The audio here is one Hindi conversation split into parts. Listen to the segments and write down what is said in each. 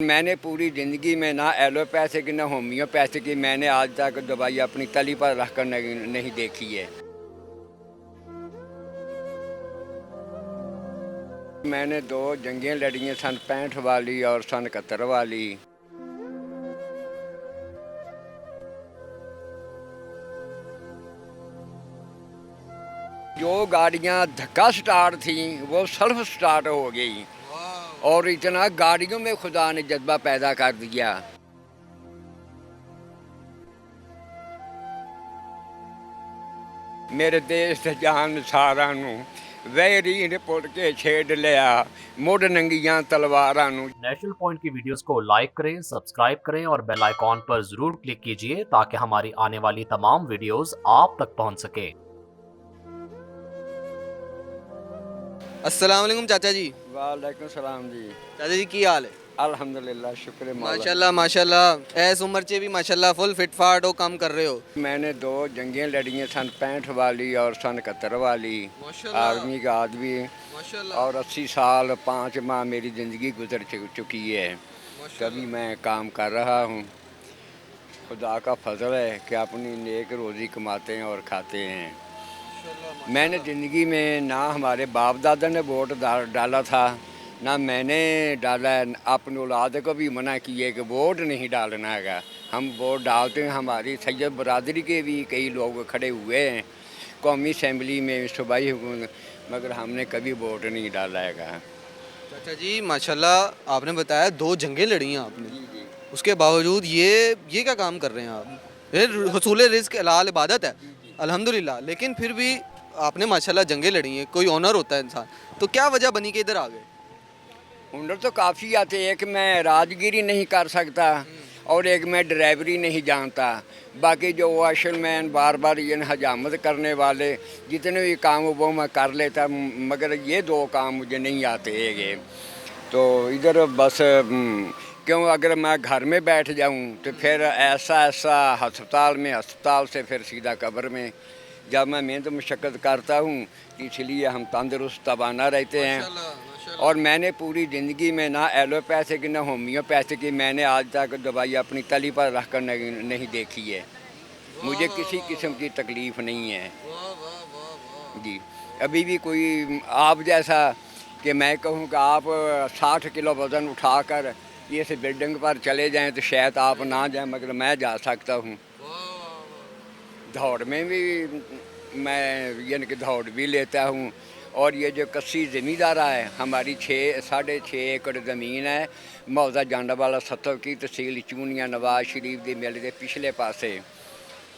मैंने पूरी ज़िंदगी में ना एलोपैथी की ना होम्योपैथी की मैंने आज तक दवाई अपनी तली पर रख कर नहीं देखी है। मैंने 2 जंगें लड़ी हैं, सन 65 वाली और सन 71 वाली। जो गाड़ियां धक्का स्टार्ट थी वो सेल्फ स्टार्ट हो गई और इतना गाड़ियों में खुदा ने जज्बा पैदा कर दिया। मेरे देश ते जान सारा नू वैरी ने पुट के छेड़ लिया, मुड़ नंगियां तलवारां नू। नेशनल पॉइंट की वीडियोस को लाइक करें, सब्सक्राइब करें और बेल आइकॉन पर जरूर क्लिक कीजिए ताकि हमारी आने वाली तमाम वीडियोस आप तक पहुंच सके। अस्सलाम वालेकुम चाचा जी। वालेकुम सलाम जी। चाचा जी की हाल है? अल्हम्दुलिल्लाह, शुक्र मौला। माशाल्लाह माशाल्लाह, ऐस उम्र चे भी माशाल्लाह फुल फिट फाट हो काम कर रहे हो। मैंने 2 जंगें लड़ी हैं, सन 65 वाली और सन 71 वाली। माशाल्लाह आर्मी का आदमी माशाल्लाह और 80 साल 5 माह मेरी ज़िंदगी गुजर चुकी है। तभी मैं काम कर रहा हूँ। खुदा का फजल है कि अपनी नेक रोज़ी कमाते हैं और खाते हैं। मैंने ज़िंदगी में ना हमारे बाप दादा ने वोट डाला था, ना मैंने डाला है। अपनी औलाद को भी मना किए कि वोट नहीं डालना है। हम वोट डालते हैं, हमारी सैयद बरादरी के भी कई लोग खड़े हुए हैं कौमी असम्बली में सूबाई हुकूमत, मगर हमने कभी वोट नहीं डाला है। चाचा जी माशाल्लाह, आपने बताया 2 जंगें लड़ी हैं आपने, उसके बावजूद ये क्या काम कर रहे हैं आप? ये हसूल रिज़्क हलाल इबादत है अल्हम्दुलिल्लाह, लेकिन फिर भी आपने माशाल्लाह जंगें लड़ी हैं। कोई ऑनर होता है इंसान, तो क्या वजह बनी कि इधर आ गए? हुनर तो काफ़ी आते, एक मैं राजगिरी नहीं कर सकता और एक मैं ड्राइवरी नहीं जानता। बाकी जो वॉशरमैन बार बार ये हजामत करने वाले जितने भी काम वो मैं कर लेता, मगर ये 2 काम मुझे नहीं आते है। तो इधर बस क्यों अगर मैं घर में बैठ जाऊं तो फिर ऐसा अस्पताल से फिर सीधा कब्र में। जब मैं मेहनत मशक्क़त करता हूँ इसलिए हम तंदुरुस्त तवाना रहते हैं। और मैंने पूरी ज़िंदगी में ना एलोपैथी की ना होम्योपैथी की मैंने आज तक दवाई अपनी तली पर रख कर नहीं देखी है। मुझे किसी किस्म की तकलीफ़ नहीं है जी। अभी भी कोई आप जैसा कि मैं कहूँ कि आप 60 किलो वज़न उठाकर ये से बिल्डिंग पर चले जाएं तो शायद आप ना जाएं, मगर मैं जा सकता हूँ। दौड़ में भी मैं यानी कि दौड़ भी लेता हूँ। और ये जो कस्सी ज़मींदारा है, हमारी 6.5 एकड़ ज़मीन है मौजा जांडावाला सत्तव की, तहसील चूनिया नवाज शरीफ के मेले के पिछले पासे।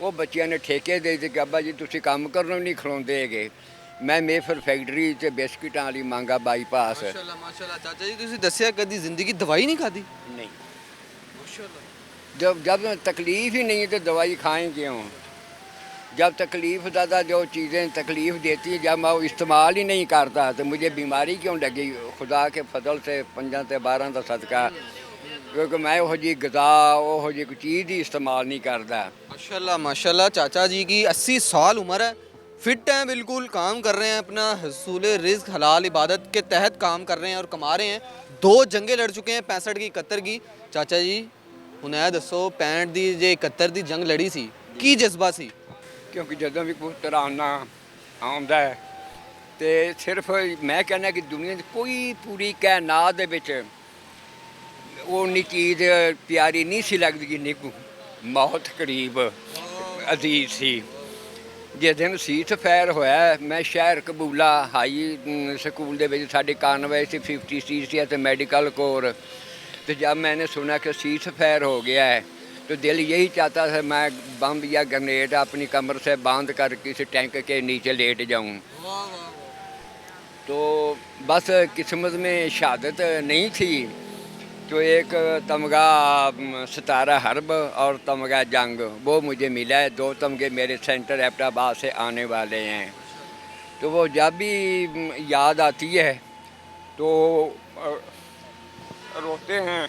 वो बच्चों ने ठेके दे दी कि अब्बा जी तुम काम करनों नहीं खलोंदे है। मैं मेफर फैक्ट्री से बिस्किटां वाली मांगा बाईपास। माशाल्लाह माशाल्लाह, चाचा जी तुसीं दस्सिया कदी ज़िंदगी दवाई नहीं खाधी? नहीं, माशाल्लाह। जब तकलीफ़ ही नहीं है तो दवाई खाएं क्यों? जब तकलीफ़ ज़्यादा जो चीज़ें तकलीफ़ देती हैं, जब मैं वो इस्तेमाल ही नहीं करता तो मुझे बीमारी क्यों लगी? खुदा के फजल से 5 ते 12 का सदका, क्योंकि मैं वो जी गज़ा वो जी कोई चीज़ ही इस्तेमाल नहीं करता। माशाल्लाह माशाल्लाह, चाचा जी की 80 साल उम्र है, फिट हैं बिल्कुल, काम कर रहे हैं, अपना हसूल रिज़्क हलाल इबादत के तहत काम कर रहे हैं और कमा रहे हैं। 2 जंगें लड़ चुके हैं, 65 की 71 की। चाचा जी हुण ऐ दसो 65 दी जे 71 दी जंग लड़ी सी, की जज्बा सी? क्योंकि ਜਦੋਂ भी कोई तराना आउंदा है तो सिर्फ मैं कहना कि दुनिया की कोई पूरी कायनात दे विच उन्नी चीज़ प्यारी नहीं सी लगदी जिन्नी मौत करीब अजीज सी। जिस दिन सीथ फैर होया, मैं शहर कबूला हाई स्कूल दे विच साडी कानवे से 50 सीट है तो मैडिकल कोर, तो जब मैंने सुना कि सीथ फैर हो गया है तो दिल यही चाहता था मैं बम या ग्रेनेड अपनी कमर से बांध कर किसी टैंक के नीचे लेट जाऊं। तो बस किस्मत में शहादत नहीं थी, तो एक तमगा सितारा हर्ब और तमगा जंग वो मुझे मिला है। 2 तमगे मेरे सेंटर एबटाबाद से आने वाले हैं। तो वो जब भी याद आती है तो रोते हैं।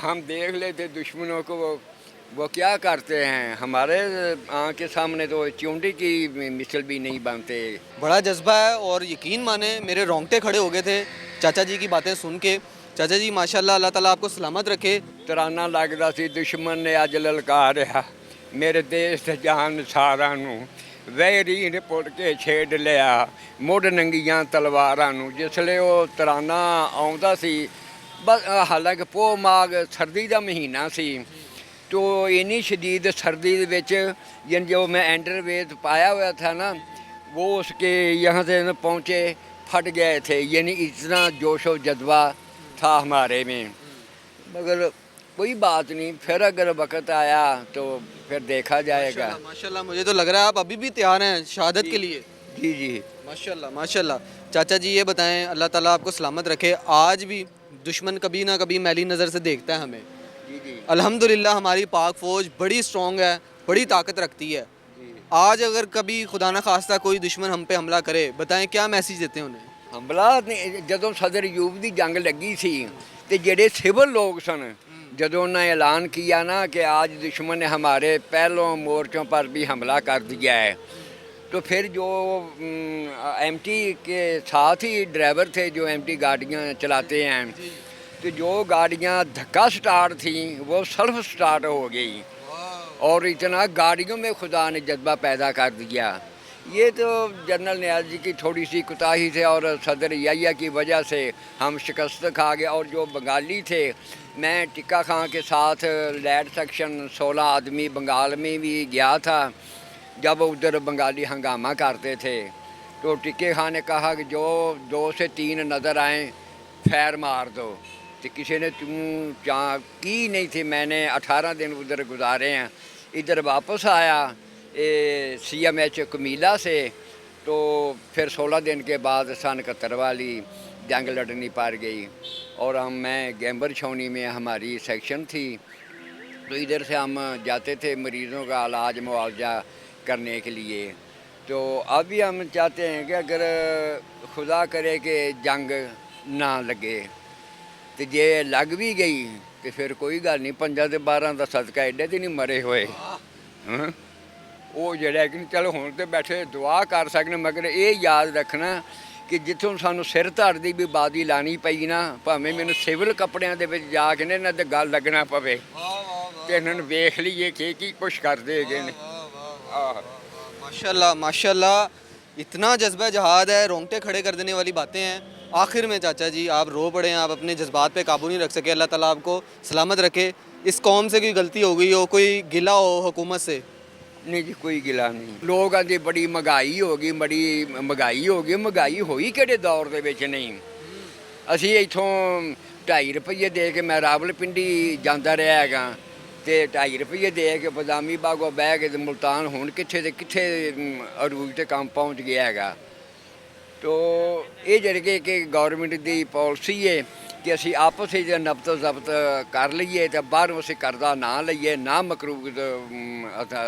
हम देख लेते दुश्मनों को, वो क्या करते हैं। हमारे आँख के सामने तो चूंटी की मिसल भी नहीं बनते। बड़ा जज्बा है और यकीन माने मेरे रोंगटे खड़े हो गए थे चाचा जी की बातें सुन के। चाचा जी माशाल्लाह, अल्लाह ताला आपको सलामत रखे। ਤਰਾਨਾ ਲੱਗਦਾ ਸੀ ਦੁਸ਼ਮਣ ਨੇ ਅੱਜ ਲਲਕਾਰਿਆ ਮੇਰੇ ਦੇਸ਼ ਤੇ ਜਾਨ ਸਾਰਾਂ ਨੂੰ ਵੈਰੀ ਨੇ ਪੁੱਟ ਕੇ ਛੇੜ ਲਿਆ ਮੁੱਢ ਨੰਗੀਆਂ ਤਲਵਾਰਾਂ ਨੂੰ ਜਿਸਲੇ ਉਹ ਤਰਾਨਾ ਆਉਂਦਾ ਸੀ ਬਸ ਹਾਲਾਂਕਿ ਪੋਹ ਮਾਘ ਸਰਦੀ ਦਾ ਮਹੀਨਾ ਸੀ तो इन्नी शदीद सर्दी ਦੇ ਵਿੱਚ यानी जो मैं अंडरवेयर पाया हुआ था ना वो उसके यहाँ से न पहुँचे फट गए थे यानी इतना जोश व जज्बा था हमारे में मगर कोई बात नहीं फिर अगर वक्त आया तो फिर देखा जाएगा माशाल्लाह माशाल्लाह, मुझे तो लग रहा है आप अभी भी तैयार हैं शहादत के लिए। जी जी माशाल्लाह माशाल्लाह। चाचा जी ये बताएं, अल्लाह ताला आपको सलामत रखे, आज भी दुश्मन कभी ना कभी मैली नज़र से देखता है हमें। जी जी अल्हम्दुलिल्लाह हमारी पाक फ़ौज बड़ी स्ट्रॉन्ग है, बड़ी ताकत रखती है। आज अगर कभी खुदा न खास्ता कोई दुश्मन हम पे हमला करे, बताएं क्या मैसेज देते हैं उन्हें? ਹਮਲਾ ਜਦੋਂ ਸਦਰ ਅਯੂਬ ਦੀ ਜੰਗ ਲੱਗੀ ਸੀ ਤੇ ਜਿਹੜੇ ਸਿਵਲ ਲੋਕ ਸਨ ਜਦੋਂ ਉਹਨਾਂ ऐलान किया ना कि आज दुश्मन ने हमारे पहलों मोर्चों पर भी हमला कर दिया है तो फिर जो एमटी के साथ ही ड्राइवर थे जो एमटी गाड़ियाँ चलाते हैं तो जो गाड़ियाँ धक्का स्टार्ट थी वो सेल्फ स्टार्ट हो गई और इतना गाड़ियों में खुदा ने जज्बा पैदा कर दिया। ये तो जनरल नियाज़ जी की थोड़ी सी कोताही से और सदर याहिया की वजह से हम शिकस्त खा गए और जो बंगाली थे मैं टिक्का खां के साथ लैड सेक्शन 16 आदमी बंगाल में भी गया था जब उधर बंगाली हंगामा करते थे तो टिक्के खां ने कहा कि जो 2 से 3 नज़र आए फैर मार दो तो किसी ने की नहीं थी। मैंने 18 दिन उधर गुजारे हैं, इधर वापस आया CMH कमीला से तो फिर 16 दिन के बाद सन 71 वाली जंग लड़नी पड़ गई और मैं गैम्बर छावनी में हमारी सेक्शन थी तो इधर से हम जाते थे मरीज़ों का इलाज मुआवजा करने के लिए। तो अभी हम चाहते हैं कि अगर खुदा करे कि जंग ना लगे तो जे लग भी गई तो फिर कोई गल नहीं 5 ते 12 का सदका एडे तो नहीं मरे हुए ਉਹ ਜਿਹੜਾ ਕਿ ਚਲੋ ਹੁਣ ਤੇ ਬੈਠੇ ਦੁਆ ਕਰ ਸਕਦੇ ਮਗਰ ਇਹ ਯਾਦ ਰੱਖਣਾ ਕਿ ਜਿੱਥੋਂ ਸਾਨੂੰ ਸਿਰ ਧੜ ਦੀ ਵੀ ਬਾਦੀ ਲਾਣੀ ਪਈ ਨਾ ਭਾਵੇਂ ਮੈਨੂੰ ਸਿਵਲ ਕੱਪੜਿਆਂ ਦੇ ਵਿੱਚ ਜਾ ਕੇ ਨੇ ਇਹਨਾਂ ਤੇ ਗੱਲ ਲੱਗਣਾ ਪਵੇ ਤੇ ਇਹਨਾਂ ਨੂੰ ਵੇਖ ਲਈਏ ਕਿ ਕੀ ਕੁਛ ਕਰਦੇ ਹੈਗੇ ਨੇ। माशाल्लाह माशाल्लाह, इतना जज्बा जहाद है, रोंगटे खड़े कर देने वाली बातें हैं। आखिर में चाचा जी आप रो पड़े हैं, आप अपने जज्बात पे काबू नहीं रख सके, अल्लाह ताला आपको सलामत रखे। इस कौम से कोई गलती हो गई हो, कोई गिला हो हुकूमत से? नहीं जी कोई गिला नहीं। लोग आते बड़ी महंगाई हो गई, बड़ी महंगाई हो गई। महंगाई होई किहड़े दौर दे विच नहीं। ਅਸੀਂ ਇੱਥੋਂ 2.5 ਰੁਪਏ ਦੇ ਕੇ ਮੈਂ ਰਾਵਲਪਿੰਡੀ ਜਾਂਦਾ ਰਿਹਾ ਹੈਗਾ ਤੇ 2.5 ਰੁਪਏ ਦੇ ਕੇ ਬਦਾਮੀ ਬਾਗੋਂ ਬਹਿ ਕੇ ਤੇ ਮੁਲਤਾਨ ਹੁਣ ਕਿੱਥੇ ਤੇ ਕਿੱਥੇ ਅਰੂਜ ਤੇ ਕੰਮ ਪਹੁੰਚ ਗਿਆ ਹੈਗਾ। ਤੋ ਇਹ ਜਿਹੜੀ ਕਿ ਗਵਰਨਮੈਂਟ ਦੀ ਪਾਲਿਸੀ ਹੈ ਕਿ ਅਸੀਂ ਆਪਸ ਵਿੱਚ ਨਬਤ ਜ਼ਬਤ ਕਰ ਲਈਏ ਤੇ ਬਾਹਰੋਂ ਅਸੀਂ ਕਰਜ਼ਾ ਨਾ ਲਈਏ ਨਾ ਮਕਰੂਜ਼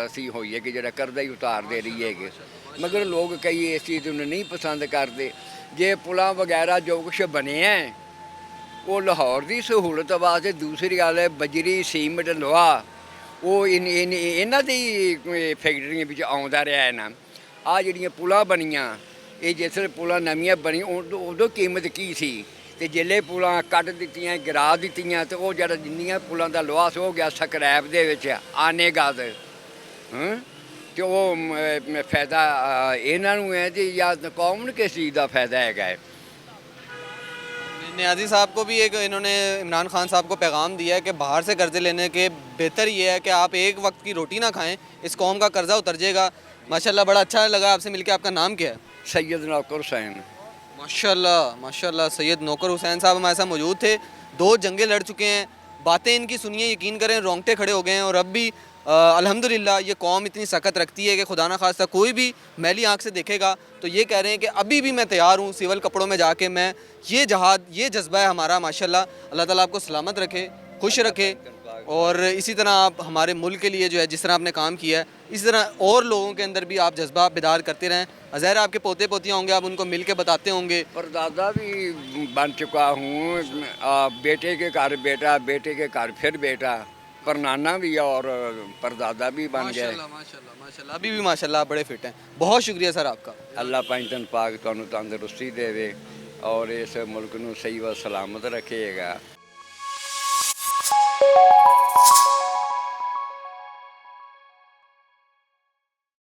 ਅਸੀਂ ਹੋਈਏ ਕਿ ਜਿਹੜਾ ਕਰਜ਼ਾ ਹੀ ਉਤਾਰਦੇ ਰਹੀਏ ਕਿ ਮਗਰ ਲੋਕ ਕਈ ਇਸ ਚੀਜ਼ ਨੂੰ ਨਹੀਂ ਪਸੰਦ ਕਰਦੇ। ਜੇ ਪੁਲਾਂ ਵਗੈਰਾ ਜੋ ਕੁਛ ਬਣੇ ਹੈ ਉਹ ਲਾਹੌਰ ਦੀ ਸਹੂਲਤ ਵਾਸਤੇ, ਦੂਸਰੀ ਗੱਲ ਹੈ ਬਜਰੀ ਸੀਮਿੰਟ ਲੋਹਾ ਉਹ ਇਹਨਾਂ ਦੀ ਫੈਕਟਰੀਆਂ ਵਿੱਚ ਆਉਂਦਾ ਰਿਹਾ ਹੈ ਨਾ। ਆਹ ਜਿਹੜੀਆਂ ਪੁਲਾਂ ਬਣੀਆਂ ਇਹ ਜਿਸ ਵੇਲੇ ਪੁਲਾਂ ਨਵੀਆਂ ਬਣੀਆਂ ਉਦੋਂ ਕੀਮਤ ਕੀ ਸੀ ਤੇ ਜਿਹੜੇ ਪੁਲਾਂ ਕੱਢ ਦਿੱਤੀਆਂ ਗਿਰਾ ਦਿੱਤੀਆਂ ਤੇ ਉਹ ਜਿਹੜਾ ਜਿੰਨੀਆਂ ਪੁਲਾਂ ਦਾ ਲੋਹਾ ਸੀ ਹੋ ਗਿਆ ਸਕਰੈਪ ਦੇ ਵਿੱਚ ਆਨੇਗਾਦ ਤੇ ਉਹ ਫਾਇਦਾ ਇਹਨਾਂ ਨੂੰ ਹੈ ਤੇ ਜਾਂ ਕੌਮ ਨੂੰ ਕਿਸ ਚੀਜ਼ ਦਾ ਫਾਇਦਾ ਹੈਗਾ ਹੈ। नियाज़ी साहब को भी एक इन्होंने इमरान खान साहब को पैगाम दिया है कि बाहर से कर्ज़े लेने के बेहतर ये है कि आप एक वक्त की रोटी ना खाएं, इस कौम का कर्ज़ा उतर जाएगा। माशाल्लाह बड़ा अच्छा लगा आपसे मिलकर। आपका नाम क्या है? सैयद नौकर हुसैन। माशाल्लाह माशाल्लाह, सैयद नौकर हुसैन साहब हमारे साथ मौजूद थे। 2 जंगें लड़ चुके हैं, बातें इनकी सुनिए, यकीन करें रोंगटे खड़े हो गए हैं। और अब भी अल्हम्दुलिल्लाह ये कौम इतनी सख्त रखती है कि खुदा ना खास्ता कोई भी मैली आँख से देखेगा तो ये कह रहे हैं कि अभी भी मैं तैयार हूँ सिविल कपड़ों में जाके मैं ये जहाद ये जज्बा है हमारा। माशाल्लाह अल्लाह ताला आपको सलामत रखे, खुश रखे और इसी तरह आप हमारे मुल्क के लिए जो है जिस तरह आपने काम किया है इसी तरह और लोगों के अंदर भी आप जज्बा बेदार करते रहें। ज़ाहिर आपके पोते पोतियाँ होंगे, आप उनको मिल के बताते होंगे। परदादा भी बन चुका हूँ, बेटे के घर बेटा, बेटे के घर फिर बेटा, परनाना भी और परदादा भी बन गए। माशाल्लाह माशाल्लाह, अभी भी माशाल्लाह आप बड़े फिट हैं। बहुत शुक्रिया सर आपका। अल्लाह पंजतन पाक तुहानू तंदुरुस्ती देवे ਔਰ ਇਸ ਮੁਲਕ ਨੂੰ ਸਹੀ व ਸਲਾਮਤ ਰੱਖੇਗਾ।